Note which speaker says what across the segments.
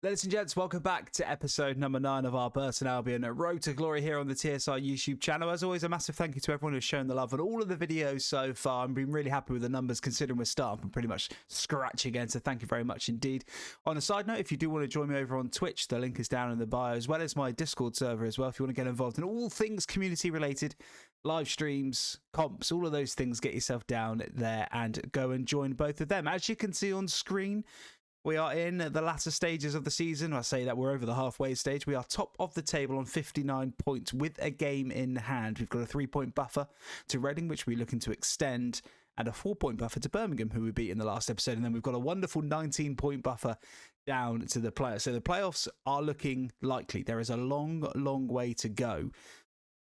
Speaker 1: Ladies and gents, welcome back to episode number 9 of our Burton Albion Road to Glory here on the TSI YouTube channel. As always, a massive thank you to everyone who's shown the love on all of the videos so far. I've been really happy with the numbers considering we're starting from pretty much scratch again, so thank you very much indeed. On a side note, if you do want to join me over on Twitch, the link is down in the bio, as well as my Discord server as well. If you want to get involved in all things community related, live streams, comps, all of those things, get yourself down there and go and join both of them. As you can see on screen, we are in the latter stages of the season. I say that we're over the halfway stage. We are top of the table on 59 points with a game in hand. We've got a 3-point buffer to Reading, which we're looking to extend, and a 4-point buffer to Birmingham, who we beat in the last episode. And then we've got a wonderful 19-point buffer down to the playoffs. So the playoffs are looking likely. There is a long, long way to go.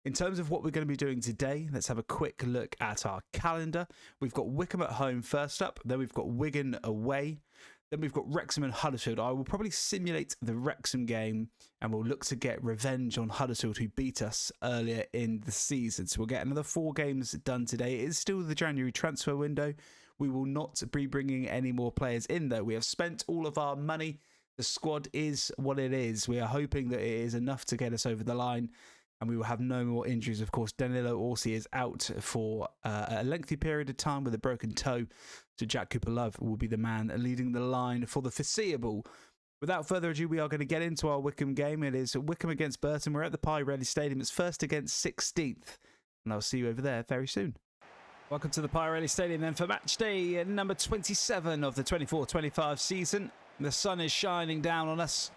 Speaker 1: In terms of what we're going to be doing today, let's have a quick look at our calendar. We've got Wycombe at home first up. Then we've got Wigan away. Then we've got Wrexham and Huddersfield. I will probably simulate the Wrexham game and we'll look to get revenge on Huddersfield, who beat us earlier in the season. So we'll get another 4 games done today. It is still the January transfer window. We will not be bringing any more players in, though. We have spent all of our money. The squad is what it is. We are hoping that it is enough to get us over the line, and we will have no more injuries. Of course, Danilo Orsi is out for a lengthy period of time with a broken toe. So Jack Cooper-Love will be the man leading the line for the foreseeable. Without further ado, we are going to get into our Wycombe game. It is Wycombe against Burton. We're at the Pirelli Stadium. It's first against 16th. And I'll see you over there very soon. Welcome to the Pirelli Stadium then for match day number 27 of the 24-25 season. The sun is shining down on us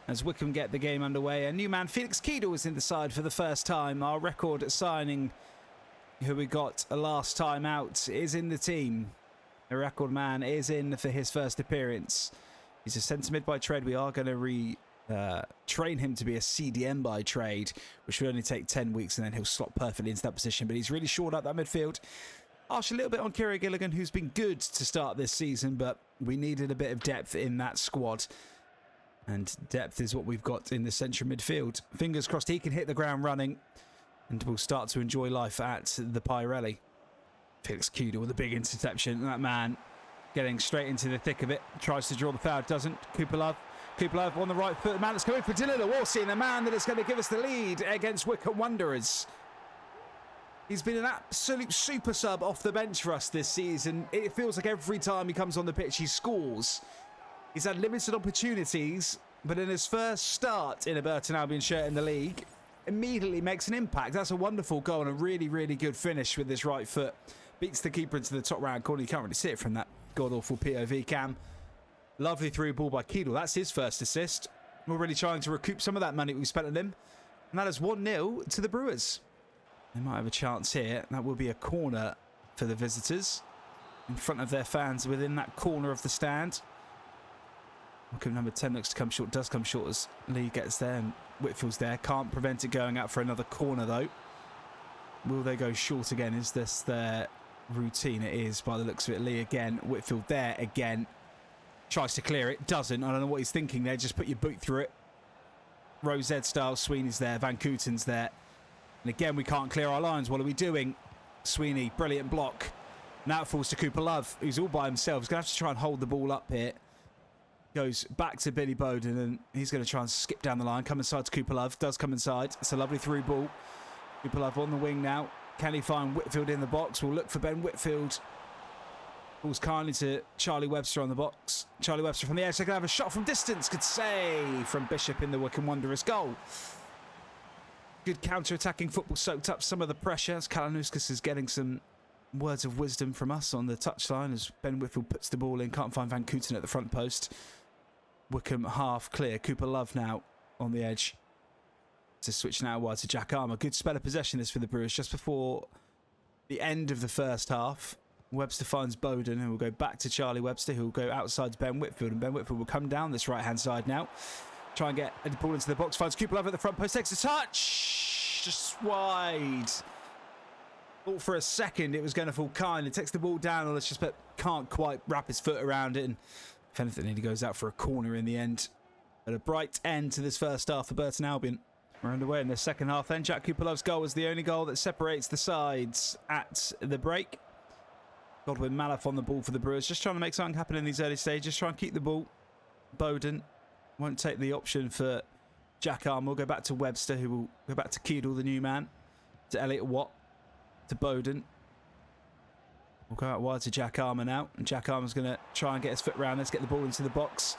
Speaker 1: as Wycombe get the game underway. A new man, Felix Keedle, is in the side for the first time. Our record signing, who we got last time out, is in the team. The record man is in for his first appearance. He's a centre mid by trade. We are going to train him to be a CDM by trade, which will only take 10 weeks, and then he'll slot perfectly into that position. But he's really shored up that midfield. Harsh a little bit on Kieran Gilligan, who's been good to start this season, but we needed a bit of depth in that squad. And depth is what we've got in the central midfield. Fingers crossed he can hit the ground running, and we'll start to enjoy life at the Pirelli. Felix Keedle with a big interception. That man getting straight into the thick of it. Tries to draw the foul, doesn't. Cooper-Love on the right foot. The man that's coming for Danilo Orsi, and the man that is going to give us the lead against Wycombe Wanderers. He's been an absolute super sub off the bench for us this season. It feels like every time he comes on the pitch, he scores. He's had limited opportunities, but in his first start in a Burton Albion shirt in the league, immediately makes an impact. That's a wonderful goal and a really, really good finish with this right foot. Beats the keeper into the top round corner. You can't really see it from that god-awful POV cam. Lovely through ball by Keedle. That's his first assist. We're really trying to recoup some of that money we spent on him. And that is 1-0 to the Brewers. They might have a chance here. That will be a corner for the visitors in front of their fans within that corner of the stand. Wycombe number 10 looks to come short, does come short as Lee gets there, and Whitfield's there. Can't prevent it going out for another corner, though. Will they go short again? Is this their routine? It is, by the looks of it. Lee again. Whitfield there again. Tries to clear it. Doesn't. I don't know what he's thinking there. Just put your boot through it. Rose Ed style. Sweeney's there. Van Kooten's there. And again, we can't clear our lines. What are we doing? Sweeney, brilliant block. Now it falls to Cooper-Love, who's all by himself. He's going to have to try and hold the ball up here. Goes back to Billy Bowden, and he's going to try and skip down the line. Come inside to Cooper-Love. Does come inside. It's a lovely through ball. Cooper-Love on the wing now. Can he find Whitfield in the box? We'll look for Ben Whitfield. Balls kindly to Charlie Webster on the box. Charlie Webster from the edge. They're going to have a shot from distance. Good save from Bishop in the Wycombe Wanderers goal. Good counter-attacking football, soaked up some of the pressure as Kalanuskas is getting some words of wisdom from us on the touchline as Ben Whitfield puts the ball in. Can't find Van Kooten at the front post. Wycombe half clear. Cooper-Love now on the edge. To switch now wide to Jack Armour. Good spell of possession this for the Brewers just before the end of the first half. Webster finds Bowden, who will go back to Charlie Webster, who will go outside to Ben Whitfield, and Ben Whitfield will come down this right-hand side now. Try and get the ball into the box. Finds Cooper-Love at the front post. Takes a touch. Just wide. Thought for a second it was going to fall kind. It takes the ball down on us, just but can't quite wrap his foot around it. And if anything, he goes out for a corner in the end. But a bright end to this first half for Burton Albion. We're underway in the second half then. Jack Cooper-Love's goal was the only goal that separates the sides at the break. Godwin Malaf on the ball for the Brewers. Just trying to make something happen in these early stages. Try and keep the ball. Bowden Won't take the option for Jack Armour. We'll go back to Webster, who will go back to Keedle, the new man. To Elliot Watt. To Bowden. We'll go out wide to Jack Armour now. And Jack Armour's going to try and get his foot round. Let's get the ball into the box.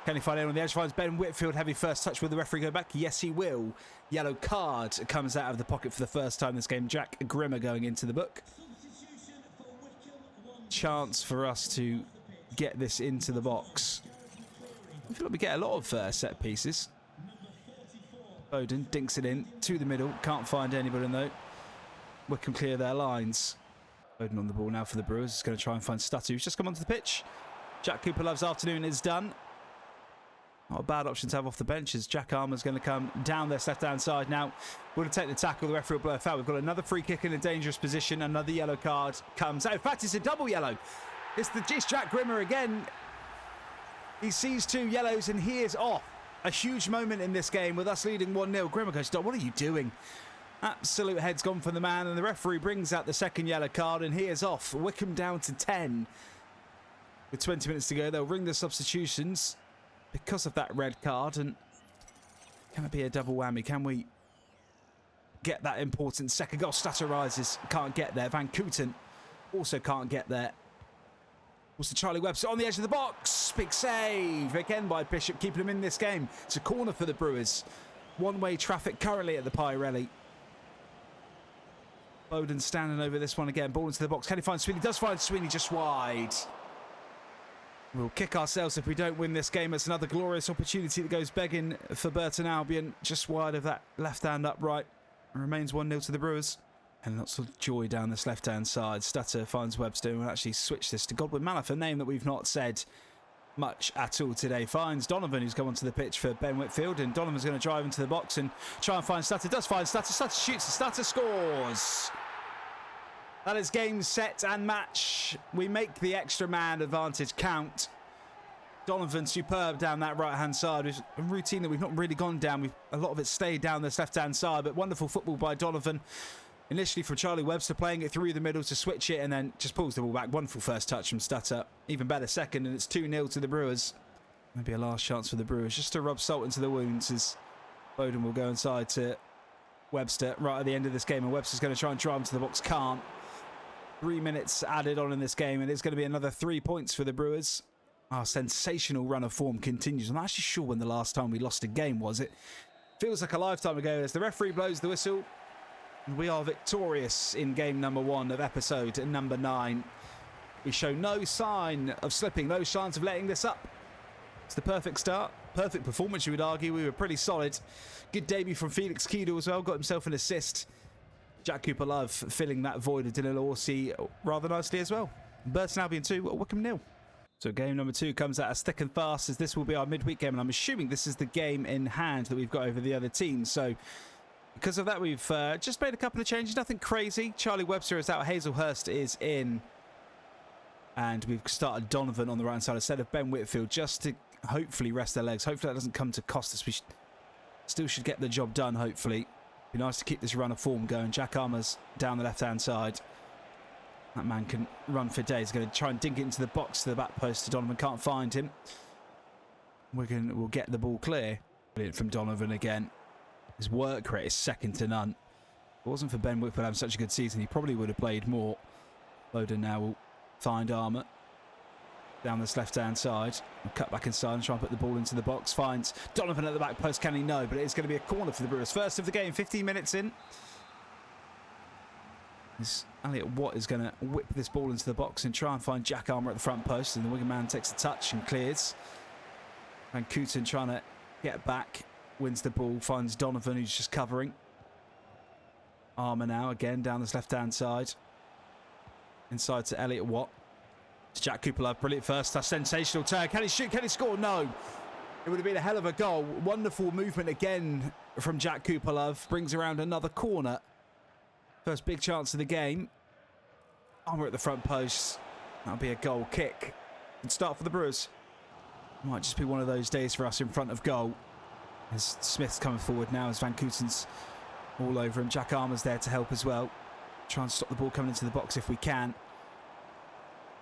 Speaker 1: Can he find anyone on the edge? Finds Ben Whitfield. Heavy first touch. Will the referee go back? Yes, he will. Yellow card comes out of the pocket for the first time this game. Jack Grimmer going into the book. Chance for us to get this into the box. I feel like we get a lot of set pieces. Bowden dinks it in to the middle. Can't find anybody though. Wickham clear their lines. Bowden on the ball now for the Brewers. He's going to try and find Stutter, who's just come onto the pitch. Jack Cooper Love's afternoon is done. Not a bad option to have off the bench as Jack Armour's going to come down their left-hand side now. We're going to take the tackle. The referee will blow a foul. We've got another free kick in a dangerous position. Another yellow card comes out. In fact, it's a double yellow. It's Jack Grimmer again. He sees 2 yellows and he is off. A huge moment in this game with us leading 1-0. Grimmer goes, "What are you doing?" Absolute head's gone for the man, and the referee brings out the second yellow card and he is off. Wickham down to 10. With 20 minutes to go, they'll ring the substitutions because of that red card. And can it be a double whammy? Can we get that important second goal? Stutter rises, can't get there. Van Kooten also can't get there. Also Charlie Webster on the edge of the box. Big save again by Bishop, keeping him in this game. It's a corner for the Brewers. One-way traffic currently at the Pirelli. Bowden standing over this one again. Ball into the box. Can he find Sweeney? Does find Sweeney, just wide. We'll kick ourselves if we don't win this game. It's another glorious opportunity that goes begging for Burton Albion. Just wide of that left-hand upright. Remains 1-0 to the Brewers. And lots of joy down this left-hand side. Stutter finds Webster and will actually switch this to Godwin Malif, a name that we've not said much at all today. Finds Donovan, who's come onto the pitch for Ben Whitfield. And Donovan's going to drive into the box and try and find Stutter. Does find Stutter. Stutter shoots. Stutter scores. That is game, set and match. We make the extra man advantage count. Donovan superb down that right-hand side. It's a routine that we've not really gone down. A lot of it stayed down this left-hand side, but wonderful football by Donovan. Initially from Charlie Webster, playing it through the middle to switch it and then just pulls the ball back. Wonderful first touch from Stutter. Even better second, and it's 2-0 to the Brewers. Maybe a last chance for the Brewers, just to rub salt into the wounds as Bowden will go inside to Webster right at the end of this game, and Webster's going to try and drive him to the box. Can't. 3 minutes added on in this game, and it's going to be another 3 points for the Brewers. Our sensational run of form continues. I'm not actually sure when the last time we lost a game was. It feels like a lifetime ago as the referee blows the whistle. And we are victorious in game number 1 of episode number 9. We show no sign of slipping, no signs of letting this up. It's the perfect start, perfect performance, you would argue. We were pretty solid. Good debut from Felix Keedle as well, got himself an assist. Jack Cooper Love filling that void of Dylan Orsi rather nicely as well. Burton Albion 2, Wickham 0. So game number 2 comes at us thick and fast, as this will be our midweek game, and I'm assuming this is the game in hand that we've got over the other team. So because of that, we've just made a couple of changes, nothing crazy. Charlie Webster is out, Hazelhurst is in, and we've started Donovan on the right side instead of Ben Whitfield, just to hopefully rest their legs. Hopefully that doesn't come to cost us. We still should get the job done, hopefully. Be nice to keep this run of form going. Jack Armour's down the left-hand side. That man can run for days. Going to try and dink it into the box to the back post. Donovan can't find him. We'll get the ball clear. Brilliant from Donovan again. His work rate is second to none. If it wasn't for Ben Whitfield having such a good season, he probably would have played more. Bowden now will find Armour down this left-hand side. We'll cut back inside and try and put the ball into the box. Finds Donovan at the back post. Can he? No, but it's going to be a corner for the Brewers. First of the game, 15 minutes in. Elliot Watt is going to whip this ball into the box and try and find Jack Armour at the front post, and the winger man takes a touch and clears. Van Kooten trying to get back, wins the ball, finds Donovan, who's just covering. Armour now again down this left-hand side. Inside to Elliot Watt. To Jack Cooper Love, brilliant first touch, sensational turn. Can he shoot? Can he score? No. It would have been a hell of a goal. Wonderful movement again from Jack Cooper Love. Brings around another corner. First big chance of the game. Armour at the front post. That'll be a goal kick. Good start for the Brewers. Might just be one of those days for us in front of goal. As Smith's coming forward now, as Van Kooten's all over him. Jack Armour's there to help as well. Try and stop the ball coming into the box if we can.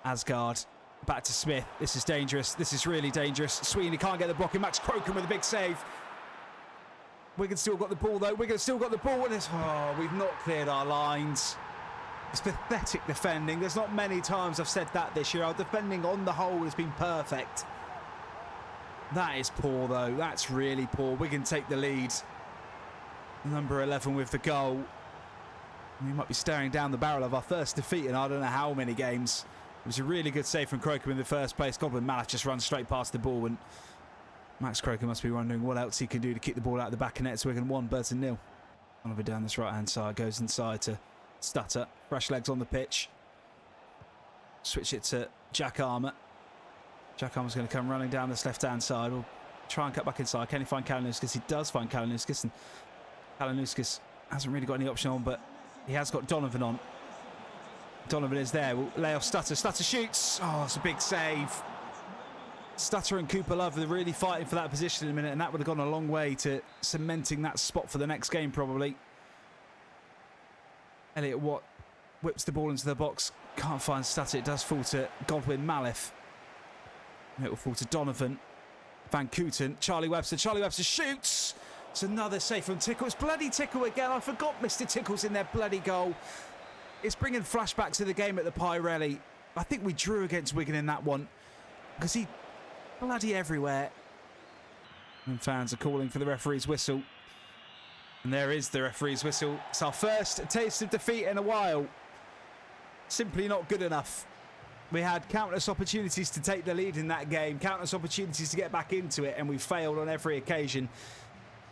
Speaker 1: Asgard Back to Smith. This is dangerous. This is really dangerous. Sweeney can't get the blocking. Max Crocombe with a big save. Wigan still got the ball, though. Wigan still got the ball. And we've not cleared our lines. It's pathetic defending. There's not many times I've said that this year. Our defending on the whole has been perfect. That is poor, though. That's really poor. Wigan take the lead. Number 11 with the goal. We might be staring down the barrel of our first defeat in I don't know how many games. It was a really good save from Crocombe in the first place. Godwin Malif just runs straight past the ball, and Max Crocombe must be wondering what else he can do to keep the ball out of the back of net. So Wigan 1, Burton 0. Oliver down this right-hand side, goes inside to Stutter. Fresh legs on the pitch. Switch it to Jack Armour. Jack Armour's going to come running down this left-hand side. We'll try and cut back inside. Can he find Kalinowskis? He does find Kalinowskis, and Kalinowskis hasn't really got any option on, but he has got Donovan on. Donovan is there. We'll lay off Stutter. Stutter shoots. Oh, it's a big save. Stutter and Cooper Love are really fighting for that position in a minute, and that would have gone a long way to cementing that spot for the next game, probably. Elliot Watt whips the ball into the box. Can't find Stutter. It does fall to Godwin Malif. And it will fall to Donovan. Van Kooten. Charlie Webster. Charlie Webster shoots. It's another save from Tickle. It's bloody Tickle again. I forgot Mr. Tickle's in their bloody goal. It's bringing flashbacks to the game at the Pirelli. I think we drew against Wigan in that one because he bloody everywhere. And fans are calling for the referee's whistle. And there is the referee's whistle. It's our first taste of defeat in a while. Simply not good enough. We had countless opportunities to take the lead in that game, countless opportunities to get back into it, and we failed on every occasion.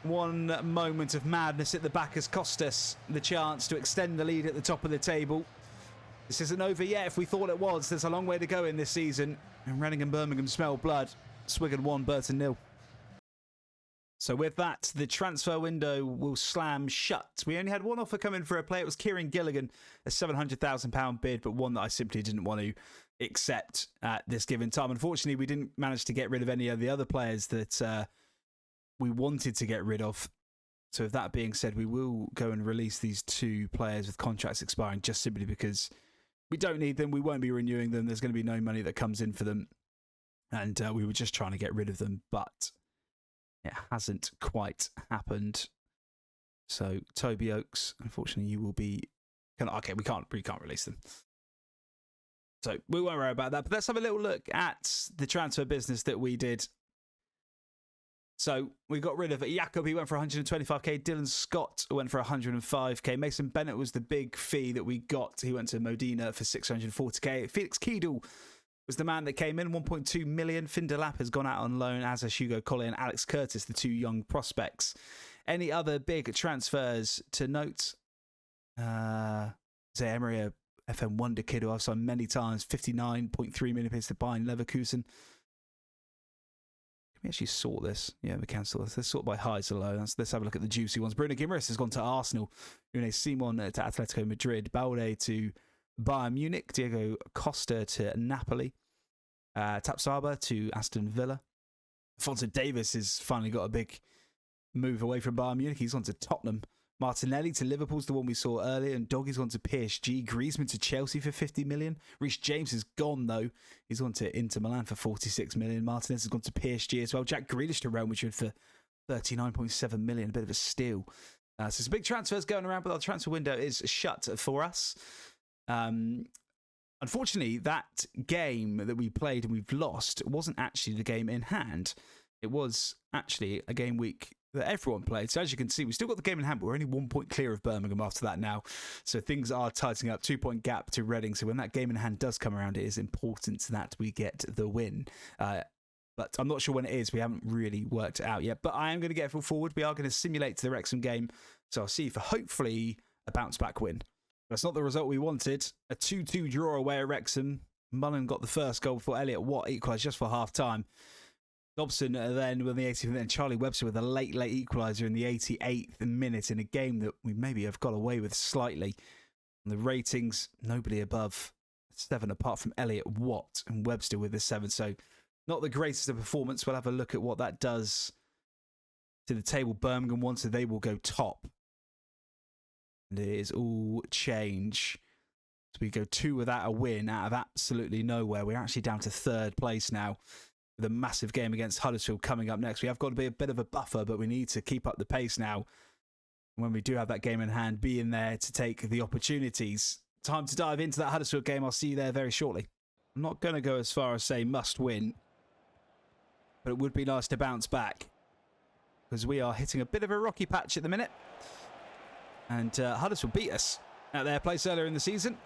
Speaker 1: One moment of madness at the back has cost us the chance to extend the lead at the top of the table. This isn't over yet if we thought it was. There's a long way to go in this season. And Reading and Birmingham smell blood. Wigan 1, Burton 0. So with that, the transfer window will slam shut. We only had one offer come in for a player. It was Kieran Gilligan, a £700,000 bid, but one that I simply didn't want to accept at this given time. Unfortunately, we didn't manage to get rid of any of the other players that we wanted to get rid of. So with that being said, we will go and release these two players with contracts expiring just simply because we don't need them. We won't be renewing them. There's going to be no money that comes in for them. And we were just trying to get rid of them, but it hasn't quite happened. So Toby Oakes, unfortunately, you will be... Okay, we can't release them. So we won't worry about that. But let's have a little look at the transfer business that we did. So we got rid of Jakob. He went for 125k. Dylan Scott went for 105k. Mason Bennett was the big fee that we got. He went to Modena for 640k. Felix Keedle was the man that came in, 1.2 million. Finn Delap has gone out on loan, as has Hugo Collier and Alex Curtis, the two young prospects. Any other big transfers to note? Zay Emery, a FM wonder kid who I've signed many times, 59.3 million pays to Bayern Leverkusen. Can we actually sort this? Yeah, we can sort this. Let's sort by high to low. Let's have a look at the juicy ones. Bruno Guimaraes has gone to Arsenal. Une Simon to Atletico Madrid. Balde to Bayern Munich. Diego Costa to Napoli. Tapsaba to Aston Villa. Alphonso Davies has finally got a big move away from Bayern Munich. He's gone to Tottenham. Martinelli to Liverpool's the one we saw earlier, and Doggy's gone to PSG. Griezmann to Chelsea for 50 million. Reece James is gone though. He's gone to Inter Milan for 46 million. Martinez has gone to PSG as well. Jack Grealish to Real Madrid for 39.7 million. A bit of a steal. So some big transfers going around, but our transfer window is shut for us. Unfortunately, that game that we played and we've lost wasn't actually the game in hand. It was actually a game week that everyone played. So as you can see, we still got the game in hand, but we're only 1 point clear of Birmingham after that now. So things are tightening up. 2 point gap to Reading. So when that game in hand does come around, it is important that we get the win. But I'm not sure when it is. We haven't really worked it out yet. But I am going to get full forward. We are going to simulate the Wrexham game. So I'll see you for hopefully a bounce back win. That's not the result we wanted. A 2-2 draw away at Wrexham. Mullen got the first goal before Elliot Watt equalised just for half time. Dobson then with the 80th, and then Charlie Webster with a late equaliser in the 88th minute in a game that we maybe have got away with slightly. And the ratings, nobody above 7 apart from Elliot Watt, and Webster with the 7. So not the greatest of performance. We'll have a look at what that does to the table. Birmingham won, so they will go top. And it is all change. So we go 2 without a win out of absolutely nowhere. We're actually down to 3rd place now with a massive game against Huddersfield coming up next. We have got to be a bit of a buffer, but we need to keep up the pace now. When we do have that game in hand, be in there to take the opportunities. Time to dive into that Huddersfield game. I'll see you there very shortly. I'm not going to go as far as say must win, but it would be nice to bounce back because we are hitting a bit of a rocky patch at the minute. And Huddersfield beat us at their place earlier in the season.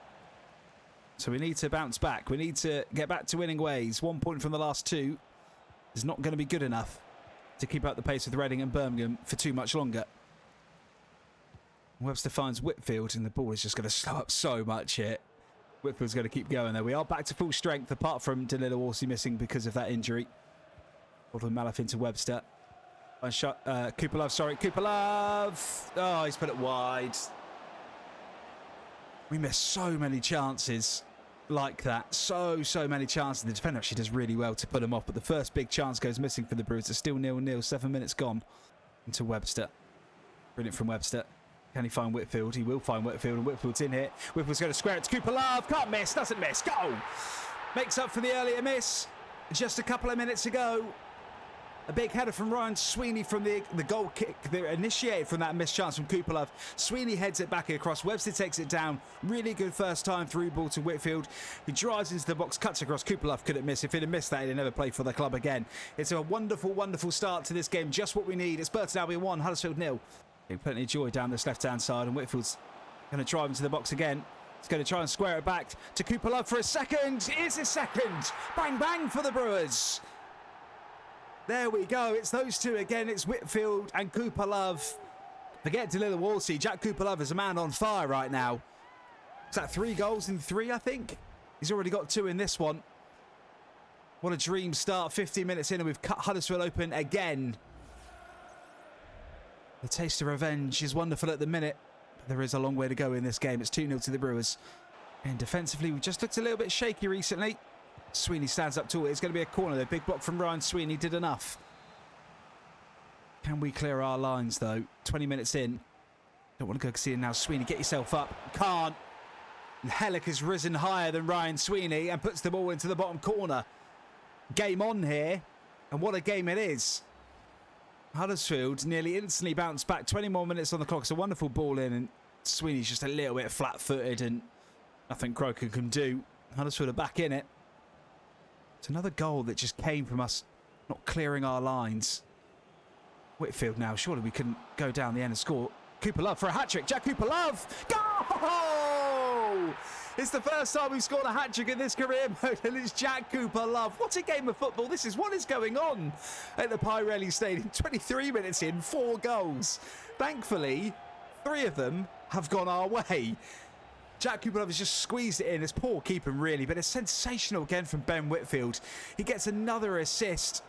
Speaker 1: So we need to bounce back. We need to get back to winning ways. 1 point from the last 2 is not going to be good enough to keep up the pace with Reading and Birmingham for too much longer. Webster finds Whitfield, and the ball is just going to slow up so much here. Whitfield's going to keep going there. We are back to full strength, apart from Danilo Orsi missing because of that injury. Baldwin Malaf into Webster. Cooper Love, sorry. Cooper Love! Oh, he's put it wide. We miss so many chances like that. So many chances. The defender actually does really well to put them off, but the first big chance goes missing for the Brewers. It's still 0-0, 7 minutes gone. Into Webster. Brilliant from Webster. Can he find Whitfield? He will find Whitfield, and Whitfield's in here. Whitfield's going to square it to Cooper Love. Can't miss, doesn't miss. Go! Makes up for the earlier miss. Just a couple of minutes ago. A big header from Ryan Sweeney from the goal kick that initiated from that missed chance from Cooper Love. Sweeney heads it back across. Webster takes it down. Really good first time through ball to Whitfield. He drives into the box, cuts across. Cooper Love couldn't miss. If he'd have missed that, he'd never play for the club again. It's a wonderful, wonderful start to this game. Just what we need. It's Burton Albion 1, Huddersfield 0. Plenty of joy down this left-hand side, and Whitfield's going to drive into the box again. He's going to try and square it back to Cooper Love for a second. Here's his second. Bang, bang for the Brewers. There we go. It's those two again. It's Whitfield and Cooper Love. Forget Danilo Orsi. Jack Cooper Love is a man on fire right now. Is that 3 goals in 3, I think? He's already got 2 in this one. What a dream start. 15 minutes in, and we've cut Huddersfield open again. The taste of revenge is wonderful at the minute. There is a long way to go in this game. It's 2-0 to the Brewers. And defensively, we just looked a little bit shaky recently. Sweeney stands up tall. It's going to be a corner. The big block from Ryan Sweeney did enough. Can we clear our lines, though? 20 minutes in. Don't want to go see it now. Sweeney, get yourself up. Can't. Hellick has risen higher than Ryan Sweeney and puts the ball into the bottom corner. Game on here. And what a game it is. Huddersfield nearly instantly bounced back. 20 more minutes on the clock. It's a wonderful ball in, and Sweeney's just a little bit flat-footed, and nothing Croker can do. Huddersfield are back in it. It's another goal that just came from us not clearing our lines. Whitfield now. Surely we couldn't go down the end and score. Cooper Love for a hat-trick. Jack Cooper Love. Goal! It's the first time we've scored a hat-trick in this career mode, and it's Jack Cooper Love. What a game of football this is. What is going on at the Pirelli Stadium? 23 minutes in, 4 goals. Thankfully, 3 of them have gone our way. Jack Cooper Love has just squeezed it in. It's poor keeping, really, but it's sensational again from Ben Whitfield. He gets another assist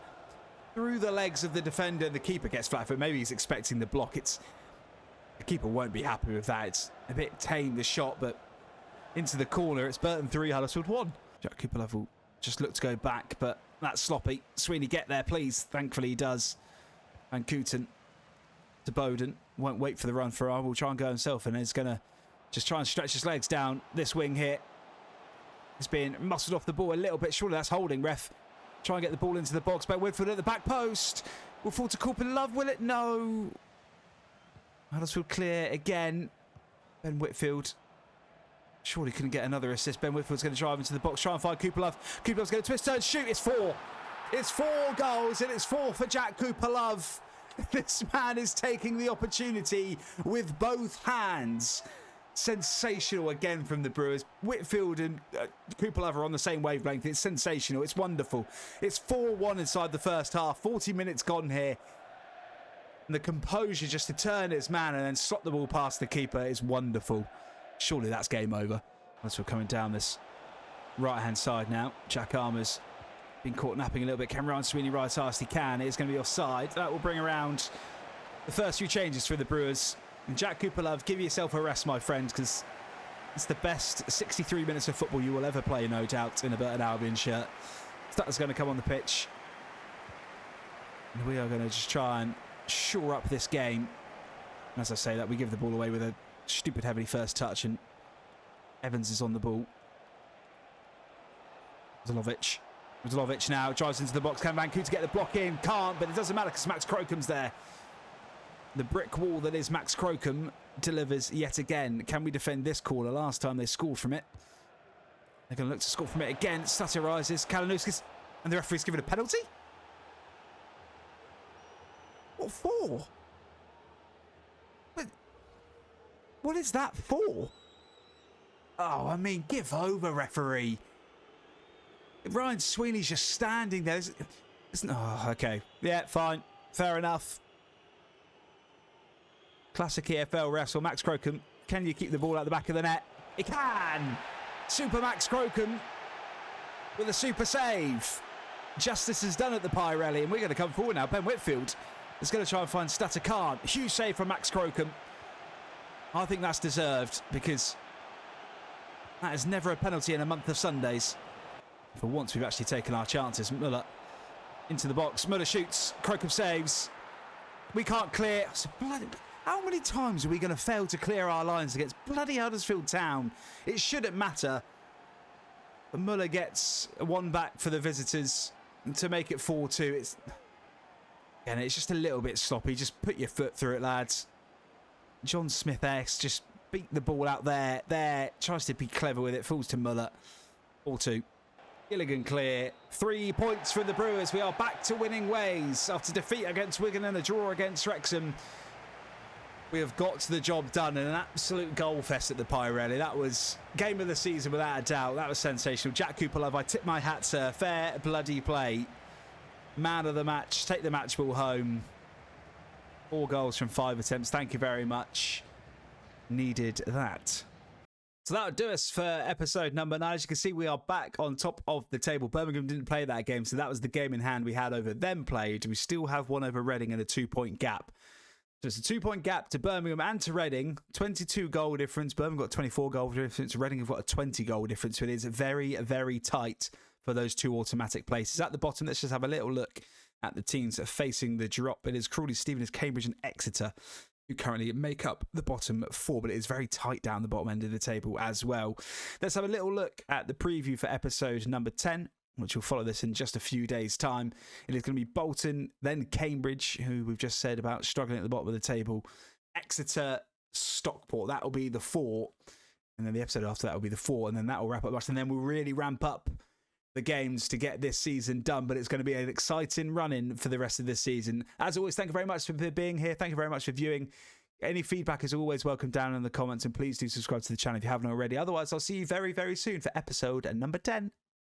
Speaker 1: through the legs of the defender, and the keeper gets flat foot. Maybe he's expecting the block. The keeper won't be happy with that. It's a bit tame, the shot, but into the corner. It's Burton 3, Huddersfield 1. Jack Cooper Love will just look to go back, but that's sloppy. Sweeney, get there, please. Thankfully, he does. And Cooten to Bowden. Won't wait for the run for Will try and go himself, and he's going to just try and stretch his legs down this wing here. He's being muscled off the ball a little bit. Surely that's holding, ref. Try and get the ball into the box. Ben Whitfield at the back post. Will fall to Cooper Love, will it? No. Huddersfield clear again. Ben Whitfield. Surely couldn't get another assist. Ben Whitfield's going to drive into the box, try and find Cooper Love. Cooper Love's going to twist, turn, shoot. It's 4. It's 4 goals, and it's 4 for Jack Cooper Love. This man is taking the opportunity with both hands. Sensational again from the Brewers. Whitfield and Cooper Love are on the same wavelength. It's sensational. It's wonderful. It's 4-1 inside the first half. 40 minutes gone here. And the composure just to turn his man and then slot the ball past the keeper is wonderful. Surely that's game over. As we're coming down this right-hand side now. Jack Armour's been caught napping a little bit. Can Ryan Sweeney ride as hard as he can? It's going to be offside. That will bring around the first few changes for the Brewers. And Jack Cooper Love, give yourself a rest, my friend, because it's the best 63 minutes of football you will ever play, no doubt, in a Burton Albion shirt. Stutter's going to come on the pitch. And we are going to just try and shore up this game. And as I say that, we give the ball away with a stupid heavy first touch, and Evans is on the ball. Zalovic now drives into the box. Can Vancouver get the block in? Can't, but it doesn't matter because Max Crocom's there. The brick wall that is Max Crocom delivers yet again. Can we defend this corner? Last time they scored from it. They're going to look to score from it again. Stutter rises. Kalinowski's, and the referee's given a penalty? What for? What is that for? Oh, I mean, give over, referee. Ryan Sweeney's just standing there. Oh, okay. Yeah, fine. Fair enough. Classic EFL wrestle. Max Crocom. Can you keep the ball out the back of the net? He can! Super Max Crocom with a super save. Justice is done at the Pirelli, and we're going to come forward now. Ben Whitfield is going to try and find Stutter. Can't. Huge save from Max Crocom. I think that's deserved because that is never a penalty in a month of Sundays. For once, we've actually taken our chances. Muller into the box. Muller shoots. Crocom saves. We can't clear. How many times are we going to fail to clear our lines against bloody Huddersfield Town? It shouldn't matter. But Muller gets one back for the visitors to make it 4-2. It's just a little bit sloppy. Just put your foot through it, lads. John Smith-esque just beat the ball out there. Tries to be clever with it. Falls to Muller. 4-2. Gilligan clear. 3 points for the Brewers. We are back to winning ways. After defeat against Wigan and a draw against Wrexham, we have got the job done in an absolute goal fest at the Pirelli. That was game of the season without a doubt. That was sensational. Jack Cooper Love, I tip my hat, sir. Fair bloody play. Man of the match. Take the match ball home. 4 goals from 5 attempts. Thank you very much. Needed that. So that would do us for episode number 9. As you can see, we are back on top of the table. Birmingham didn't play that game, so that was the game in hand we had over them played. We still have one over Reading and a 2-point gap. So it's a 2-point gap to Birmingham and to Reading. 22 goal difference. Birmingham got 24 goal difference. Reading have got a 20 goal difference. So it is very, very tight for those 2 automatic places. At the bottom, let's just have a little look at the teams that are facing the drop. It is Crawley, Stevenage, Cambridge and Exeter who currently make up the bottom 4, but it is very tight down the bottom end of the table as well. Let's have a little look at the preview for episode number 10, which will follow this in just a few days' time. It is going to be Bolton, then Cambridge, who we've just said about struggling at the bottom of the table, Exeter, Stockport. That will be the 4, and then the episode after that will be the 4, and then that will wrap up us, and then we'll really ramp up the games to get this season done, but it's going to be an exciting run-in for the rest of this season. As always, thank you very much for being here. Thank you very much for viewing. Any feedback is always welcome down in the comments, and please do subscribe to the channel if you haven't already. Otherwise, I'll see you very, very soon for episode number 10.